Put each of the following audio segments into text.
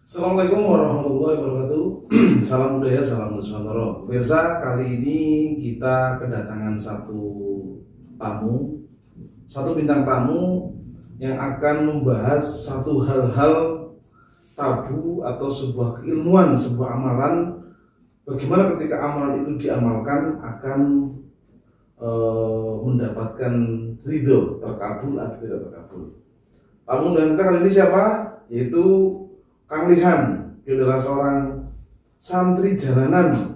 Assalamualaikum warahmatullahi wabarakatuh. Salam budaya, salam Nusantara. Biasa kali ini kita kedatangan satu bintang tamu yang akan membahas satu hal-hal tabu atau sebuah keilmuan, sebuah amalan. Bagaimana ketika amalan itu diamalkan akan mendapatkan ridho, terkabul atau tidak terkabul. Tamu undangan kita kali ini siapa? Yaitu Kang Lihan. Dia adalah seorang santri jalanan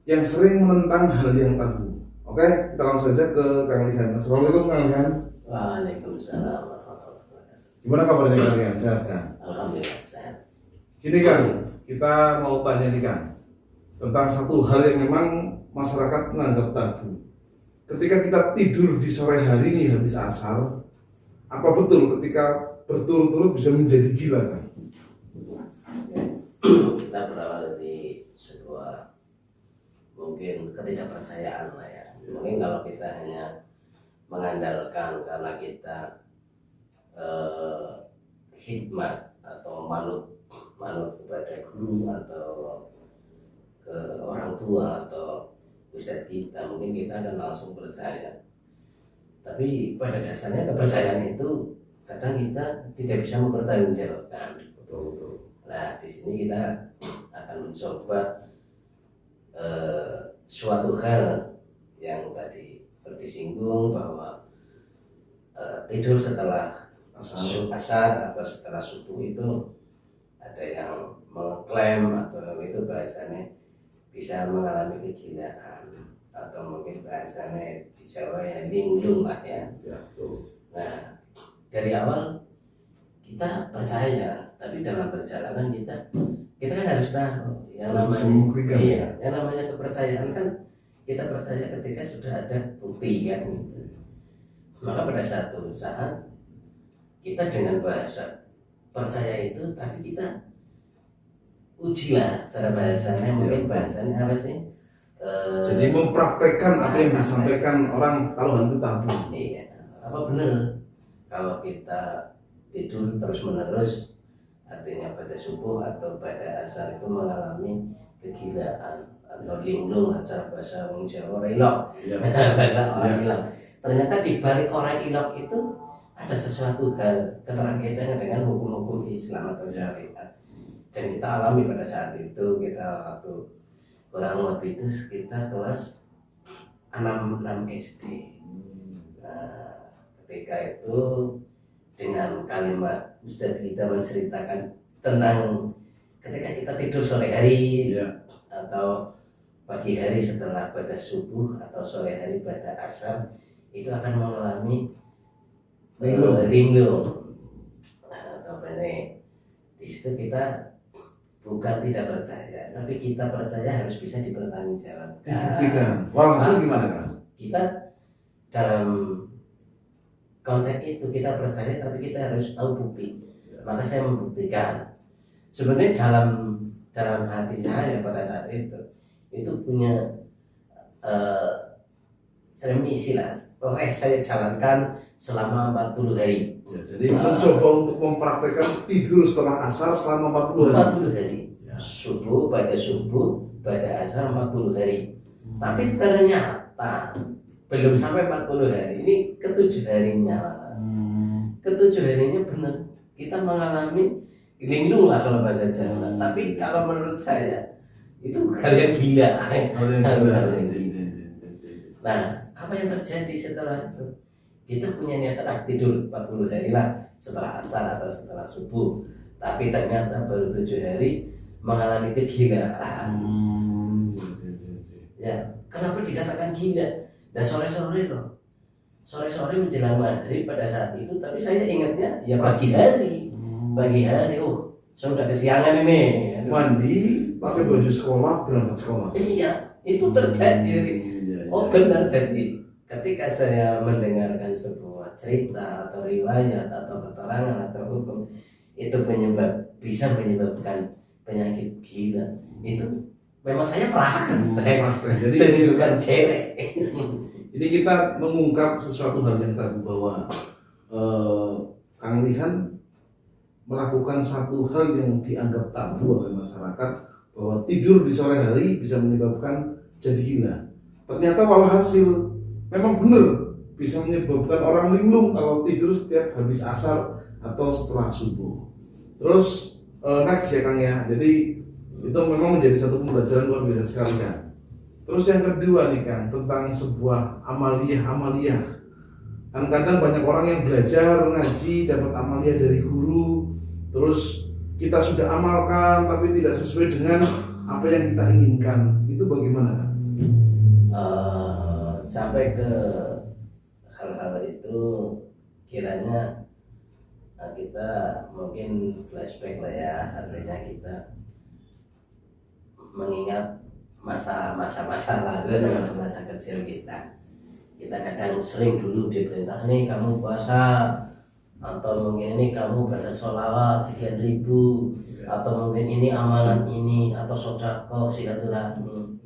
yang sering menentang hal yang tabu. Oke, kita langsung saja ke Kang Lihan. Assalamualaikum Kang Lihan. Waalaikumsalam warahmatullahi wabarakatuh. Gimana kabarnya Kang Lihan? Sehat kan? Alhamdulillah sehat. Gini Kang, kita mau tanya nih Kang tentang satu hal yang memang masyarakat menganggap tabu. Ketika kita tidur di sore hari nih habis asar, apa betul ketika berturut-turut bisa menjadi gila kan? Kita berawal dari sebuah mungkin ketidakpercayaan lah ya. Mungkin kalau kita hanya mengandalkan karena kita khidmat atau manut kepada guru atau ke orang tua atau ustadz kita, mungkin kita akan langsung percaya. Tapi pada dasarnya kepercayaan itu kadang kita tidak bisa mempertanggungjawabkan. Betul. Nah, di sini kita akan mencoba suatu hal yang tadi disinggung bahwa tidur setelah asar atau setelah subuh itu ada yang mengklaim atau itu bahasanya bisa mengalami kegilaan atau mungkin bahasanya di Jawa ya linglung lah ya. Nah, dari awal kita percaya, tapi dalam perjalanan kita kan harus tahu yang namanya kepercayaan kan kita percaya ketika sudah ada bukti kan gitu. Maka pada satu saat kita dengan bahasa percaya itu, tapi kita ujilah cara bahasanya, mungkin bahasanya apa sih? Jadi mempraktekkan apa yang disampaikan orang kalau hantu tabu. Iya, apa benar kalau kita tidur terus menerus, artinya pada subuh atau pada asar itu mengalami kegilaan atau linglung, acara bahasa orang Jawa ilok, bahasa orang ilok. Ternyata di balik orang ilok itu ada sesuatu hal keterkaitannya dengan hukum-hukum Islam atau syariat, dan kita alami pada saat itu. Kita waktu kurang lebih itu sekitar kelas 6 SD. Nah, ketika itu dengan kalimat Ustadz kita menceritakan tentang ketika kita tidur sore hari atau pagi hari setelah batas subuh atau sore hari pada asar itu akan mengalami linglung. Atau di situ kita bukan tidak percaya, tapi kita percaya harus bisa dipertanggungjawabkan. Dibuktikan. Walhasil gimana kan? Kita dalam konteks itu kita percaya, tapi kita harus tahu bukti. Maka saya membuktikan. Sebenarnya dalam hati saya pada saat itu punya remisi lah. Oke, saya jalankan selama 40 hari. Ya, jadi mencoba untuk mempraktekkan tidur setelah asar selama 40 hari. 40 hari. Subuh, pada asar 40 hari. Tapi ternyata belum sampai 40 hari. Ini ke-7 harinya. Ke-7 harinya benar. Kita mengalami linglung lah kalau bahasa Jawa. Tapi kalau menurut saya itu hal yang gila. Nah, apa yang terjadi setelah itu? Kita punya niatan tidur 40 hari lah setelah asar atau setelah subuh, tapi ternyata baru 7 hari mengalami kegilaan. Ya, kenapa dikatakan gila? Dan sore-sore loh, sore-sore menjelang maghrib pada saat itu, tapi saya ingatnya ya pagi hari. Oh, saya udah kesiangan ini. Mandi, pakai baju sekolah, berangkat sekolah. Iya, itu terjadi. Oh benar, jadi ketika saya mendengarkan sebuah cerita atau riwayat atau keterangan atau hukum itu bisa menyebabkan penyakit gila, itu memang saya praktek. Jadi bukan cewek. Ini kita mengungkap sesuatu hal yang tabu bahwa Kang Lihan melakukan satu hal yang dianggap tabu oleh masyarakat, bahwa tidur di sore hari bisa menyebabkan jadi gila. Ternyata walhasil memang benar bisa menyebabkan orang linglung kalau tidur setiap habis asar atau setelah subuh. Terus next ya Kang ya, jadi itu memang menjadi satu pembelajaran luar biasa sekali kan. Terus yang kedua nih Kang, tentang sebuah amaliyah. Kan kadang banyak orang yang belajar ngaji, dapat amaliyah dari guru, terus kita sudah amalkan tapi tidak sesuai dengan apa yang kita inginkan. Itu bagaimana Kang? Sampai ke hal-hal itu kiranya kita mungkin flashback lah ya, artinya kita mengingat masa-masa lalu atau masa-masa kecil kita kadang sering dulu diperintah nih kamu puasa, atau mungkin ini kamu baca sholawat sekian ribu, atau mungkin ini amalan ini, atau sedekah silaturahmi.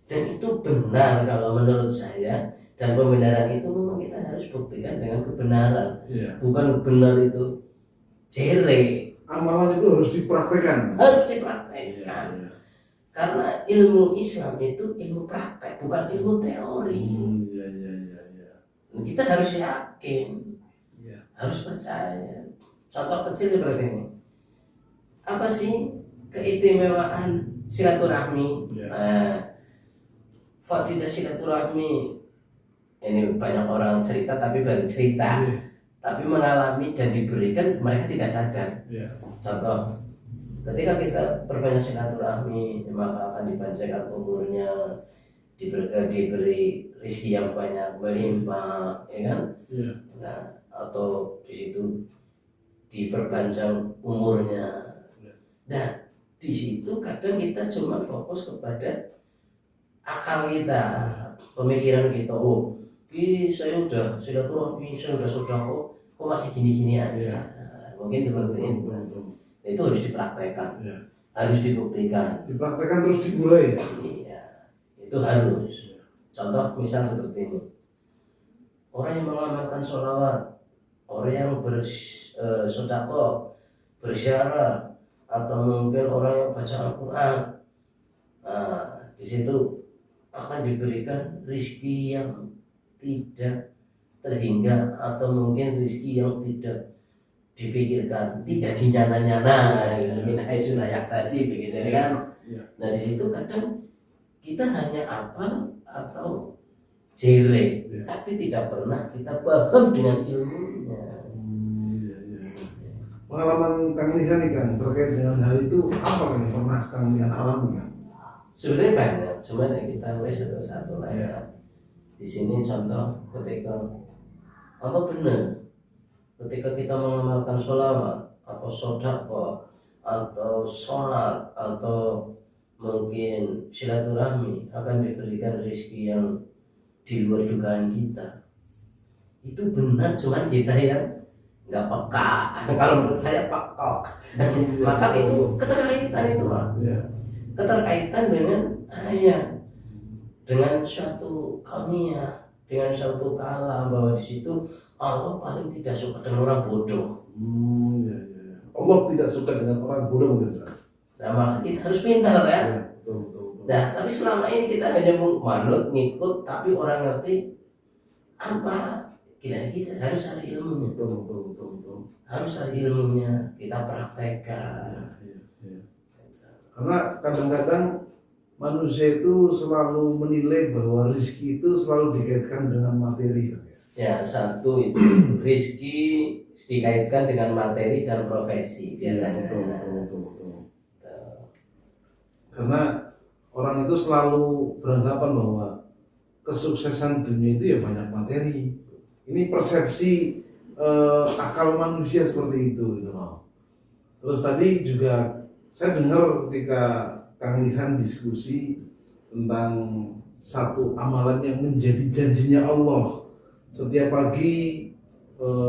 Dan itu benar kalau menurut saya, dan pembenaran itu memang kita harus buktikan dengan kebenaran. Bukan benar itu jere. Amalan itu harus dipraktekkan. Harus dipraktekkan. Karena ilmu Islam itu ilmu praktek, bukan ilmu teori. Kita harus yakin, harus percaya. Contoh kecil seperti ini. Apa sih keistimewaan silaturahmi? Fadilah silaturahmi. Ini banyak orang cerita tapi baru cerita, tapi mengalami dan diberikan mereka tidak sadar. Contoh, ketika kita berbanyak silaturahmi, maka akan dipanjangkan umurnya, diberi rezeki yang banyak melimpah, ya kan? Nah, atau di situ diperpanjang umurnya. Nah, di situ kadang kita cuma fokus kepada akal kita, pemikiran kita. Oh, saya udah silaturahmi, saya udah sedekah, kok masih gini-gini aja. Mungkin seperti itu. Itu harus dipraktekkan, harus dibuktikan, dipraktekkan terus dimulai ya. Iya, itu harus. Contoh misal seperti ini, orang yang mengamalkan sholawat, orang yang bersedekah, berziarah, atau mungkin orang yang baca Al-Quran, di situ akan diberikan rezeki yang tidak terhingga, atau mungkin rezeki yang tidak dipikirkan, tidak dinyana-nyana, min haitsu la yahtasi, begitu kan. Nah di situ kadang kita hanya apal atau jele, tapi tidak pernah kita paham dengan ilmunya. Pengalaman Kang Lihan nih Kang terkait dengan hal itu apa yang pernah Kang Lihan alami Kang? Sebenarnya banyak, cuman ya kita wes satu-satu lah ya. Di sini contoh ketika apa benar, ketika kita mengamalkan sholawat atau sedekah atau sholat atau mungkin silaturahmi, akan diberikan rezeki yang di luar dugaan kita. Itu benar, cuman kita yang nggak peka. Kalau menurut saya pekok. Maka itu keterkaitan itu mah. Keterkaitan dengan ayat, dengan suatu kauniyah, dengan suatu kalam, bahwa di situ Allah paling tidak suka dengan orang bodoh. Allah tidak suka dengan orang bodoh pemirsa. Nah, maka kita harus pintar ya. Betul. Nah, tapi selama ini kita hanya manut, ngikut, tapi orang ngerti apa? Kita harus cari ilmunya. Betul. Harus cari ilmunya, kita praktekkan. Karena kadang-kadang manusia itu selalu menilai bahwa rezeki itu selalu dikaitkan dengan materi. Ya, satu itu rezeki dikaitkan dengan materi dan profesi biasanya. Betul. Karena orang itu selalu beranggapan bahwa kesuksesan dunia itu ya banyak materi. Ini persepsi akal manusia seperti itu gitu loh. Terus tadi juga saya dengar ketika Kang Lihan diskusi tentang satu amalan yang menjadi janjinya Allah. Setiap pagi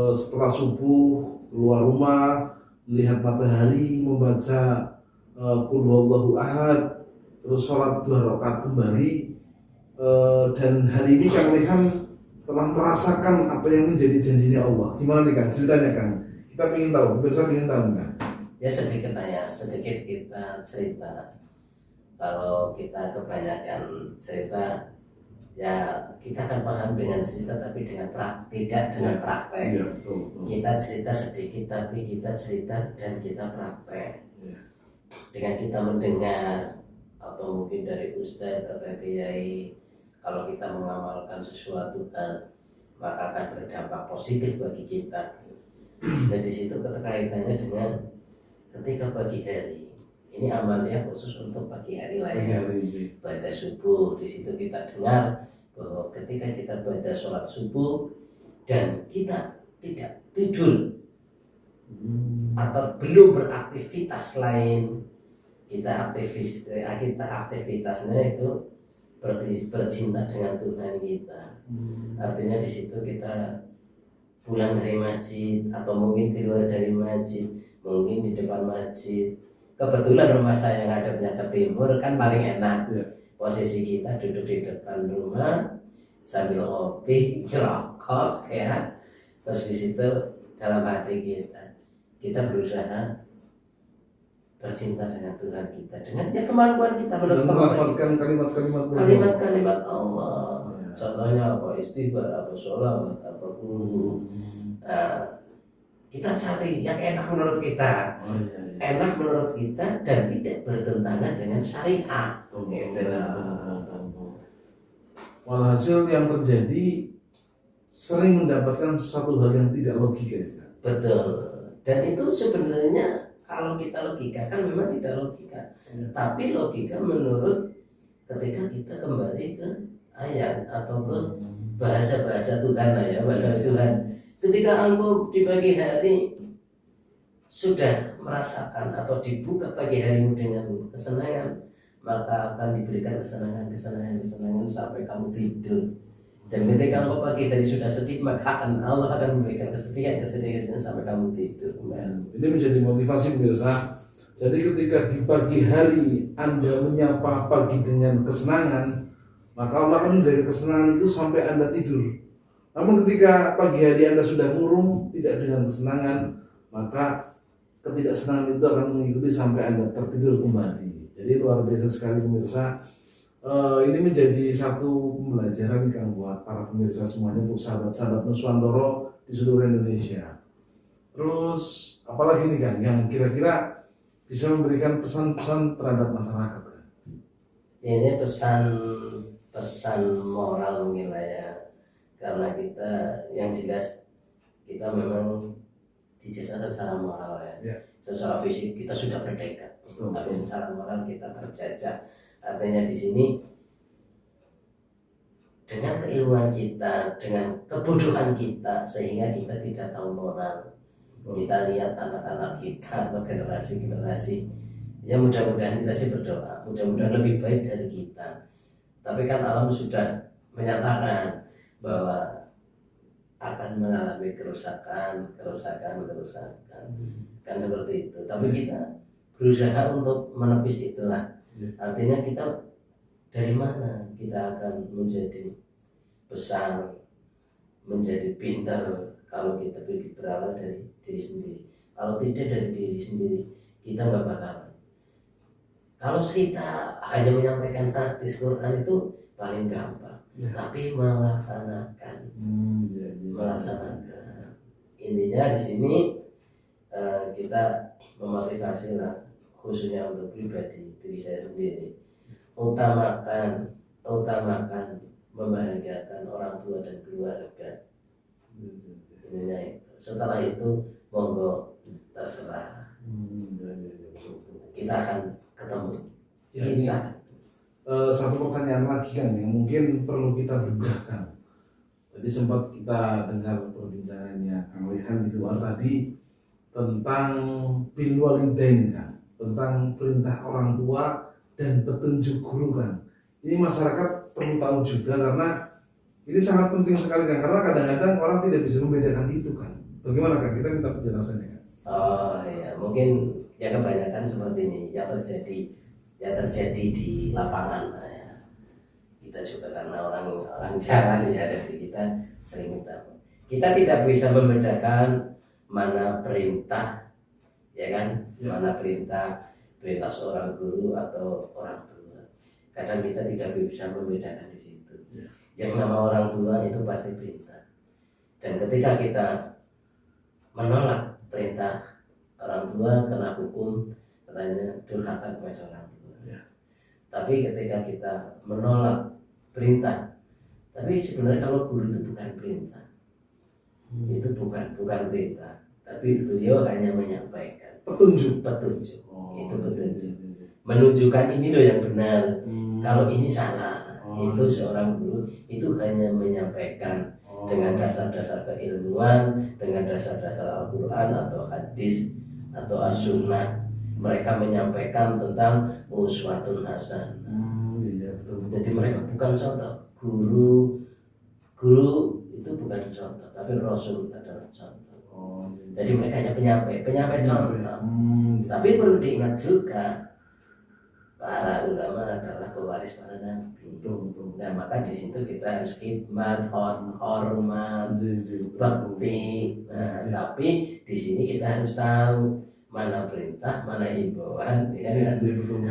setelah subuh keluar rumah, melihat matahari, membaca Qul huwallahu ahad, terus sholat 2 rakaat kembali, dan hari ini Kang Lihan telah merasakan apa yang menjadi janjinya Allah. Gimana nih Kang ceritanya Kang? Kita Kita ingin tahu, pemirsa ingin tahu nggak? Ya sedikit kita cerita. Kalau kita kebanyakan cerita, ya kita akan paham dengan cerita tapi tidak dengan praktek. Iya, betul. Kita cerita sedikit tapi kita cerita dan kita praktek. Iya. Dengan kita mendengar atau mungkin dari ustadz atau kiai, kalau kita mengamalkan sesuatu hal maka akan berdampak positif bagi kita. Dan di situ keterkaitannya dengan ketika pagi hari. Ini amalnya khusus untuk pagi hari lah ya. Baca subuh, di situ kita dengar bahwa ketika kita baca sholat subuh dan kita tidak tidur atau belum beraktivitas lain, kita aktivitasnya itu bercinta dengan Tuhan kita. Artinya di situ kita pulang dari masjid atau mungkin keluar dari masjid, mungkin di depan masjid. Kebetulan rumah saya ngadepnya ke timur kan paling enak. Posisi kita duduk di depan rumah sambil ngopi, ngerokok ya. Terus di situ dalam hati kita berusaha bercinta dengan Tuhan kita, dengan ya kemampuan kita melafalkan kalimat-kalimat Allah. Contohnya apa? Istighfar, apa sholawat, apa guru. Nah, kita cari yang enak menurut kita, enak menurut kita dan tidak bertentangan dengan syariat. Walhasil yang terjadi sering mendapatkan suatu hal yang tidak logika. Betul. Dan itu sebenarnya kalau kita logika kan memang tidak logika, tapi logika menurut ketika kita kembali ke ayat atau ke bahasa Tuhan lah ya, bahasa Tuhan. Ketika engkau di pagi hari sudah merasakan atau dibuka pagi harimu dengan kesenangan, maka akan diberikan kesenangan sampai kamu tidur. Dan ketika engkau pagi hari sudah sedih, maka Allah akan memberikan kesedihan sampai kamu tidur. Ini menjadi motivasi pemirsa. Jadi ketika di pagi hari Anda menyapa pagi dengan kesenangan, maka Allah akan menjaga kesenangan itu sampai Anda tidur. Namun ketika pagi hari Anda sudah murung, tidak dengan kesenangan, maka ketidaksenangan itu akan mengikuti sampai Anda tertidur kembali. Jadi luar biasa sekali pemirsa. Ini menjadi satu pembelajaran Kang buat para pemirsa semuanya, untuk sahabat-sahabat Nuswantoro di seluruh Indonesia. Terus apalagi nih Kang yang kira-kira bisa memberikan pesan-pesan terhadap masyarakat? Ini pesan moral mungkin lah ya, karena kita yang jelas kita memang dijajah secara moral ya. Secara fisik kita sudah merdeka, tapi secara moral kita terjajah. Artinya di sini dengan keilmuan kita, dengan kebodohan kita, sehingga kita tidak tahu moral. Kita lihat anak-anak kita atau generasi-generasi, ya mudah-mudahan kita sih berdoa, mudah-mudahan lebih baik dari kita. Tapi kan alam sudah menyatakan bahwa akan mengalami kerusakan, kan seperti itu. Tapi kita berusaha untuk menepis itulah. Artinya kita dari mana kita akan menjadi besar, menjadi pintar kalau kita berawal dari diri sendiri. Kalau tidak dari diri sendiri, kita nggak bakalan. Kalau kita hanya menyampaikan hadis Quran itu paling gampang, tapi melaksanakan. Intinya di sini kita memotivasi lah, khususnya untuk pribadi diri saya sendiri, utamakan membahagiakan orang tua dan keluarga. Intinya itu. Setelah itu monggo terserah, kita akan ketemu. Satu pertanyaan lagi kan yang mungkin perlu kita bedahkan. Tadi sempat kita dengar perbincangannya Kang Lihan di luar tadi tentang bil walidain kan, tentang perintah orang tua dan petunjuk guru kan. Ini masyarakat perlu tahu juga karena ini sangat penting sekali kan, karena kadang-kadang orang tidak bisa membedakan itu kan. Bagaimana kan? Kita minta penjelasannya kan. Oh iya, mungkin ya kebanyakan seperti ini yang terjadi di lapangan ya. Kita juga karena orang jalan ya, dari kita sering minta. Kita tidak bisa membedakan mana perintah, ya kan? Ya. Mana perintah seorang guru atau orang tua. Kadang kita tidak bisa membedakan di situ. Ya. Yang nama orang tua itu pasti perintah. Dan ketika kita menolak perintah orang tua, kena hukum katanya durhaka kepada orang tua. Ya. Tapi ketika kita menolak perintah, tapi sebenarnya kalau guru itu bukan perintah, itu bukan perintah, tapi beliau hanya menyampaikan Petunjuk. Itu petunjuk, menunjukkan ini loh yang benar, kalau ini salah. Itu seorang guru itu hanya menyampaikan dengan dasar-dasar keilmuan, dengan dasar-dasar Al-Quran atau hadis atau as-sunnah. Mereka menyampaikan tentang uswatun hasanah. Iya, betul. Jadi mereka bukan contoh. Guru itu bukan contoh, tapi Rasul adalah contoh. Iya. Jadi mereka hanya penyampai contoh. Tapi perlu diingat juga, para ulama adalah pewaris para nabi. Betul. Nah, maka di situ kita harus khidmat, hormat, bakti. Nah, tapi di sini kita harus tahu mana perintah, mana himbauan, ya kan? Betul.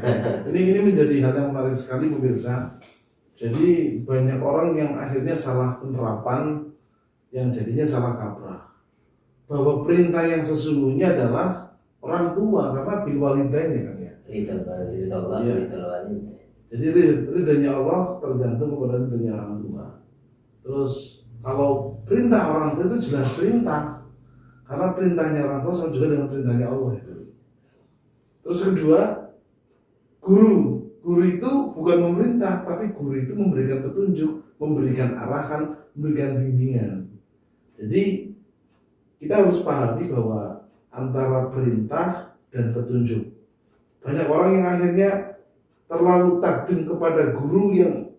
Ini menjadi hal yang menarik sekali pemirsa. Jadi banyak orang yang akhirnya salah penerapan, yang jadinya salah kaprah. Bahwa perintah yang sesungguhnya adalah orang tua, karena bil walidaini kan ya. Ridho Allah, Iya. ridho walidain. Jadi ridhonya Allah tergantung kepada ridhonya orang tua. Terus kalau perintah orang tua itu jelas perintah, karena perintahnya orang tua sama juga dengan perintahnya Allah itu. Terus kedua, guru itu bukan memerintah, tapi guru itu memberikan petunjuk, memberikan arahan, memberikan bimbingan. Jadi kita harus pahami bahwa antara perintah dan petunjuk. Banyak orang yang akhirnya terlalu takdim kepada guru yang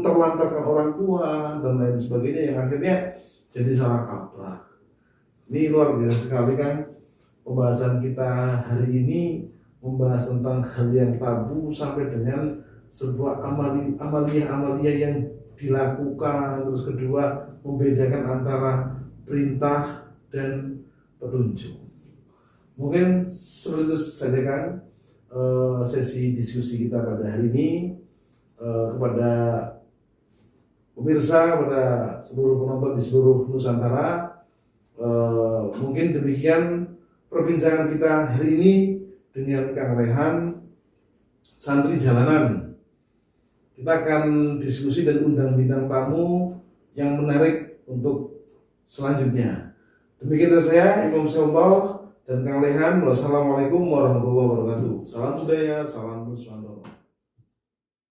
terlantarkan orang tua dan lain sebagainya, yang akhirnya jadi salah kaprah. Ini luar biasa sekali kan pembahasan kita hari ini, membahas tentang hal yang tabu sampai dengan sebuah amaliyah yang dilakukan. Terus kedua, membedakan antara perintah dan petunjuk. Mungkin seperti itu saja kan sesi diskusi kita pada hari ini. Kepada pemirsa, kepada seluruh penonton di seluruh Nusantara, mungkin demikian perbincangan kita hari ini dengan Kang Rehan, santri jalanan. Kita akan diskusi dan undang bintang tamu yang menarik untuk selanjutnya. Demikian dari saya, Imam Syaikhullah dan Kang Rehan. Wassalamualaikum warahmatullahi wabarakatuh. Salam budaya, salam Nusantara.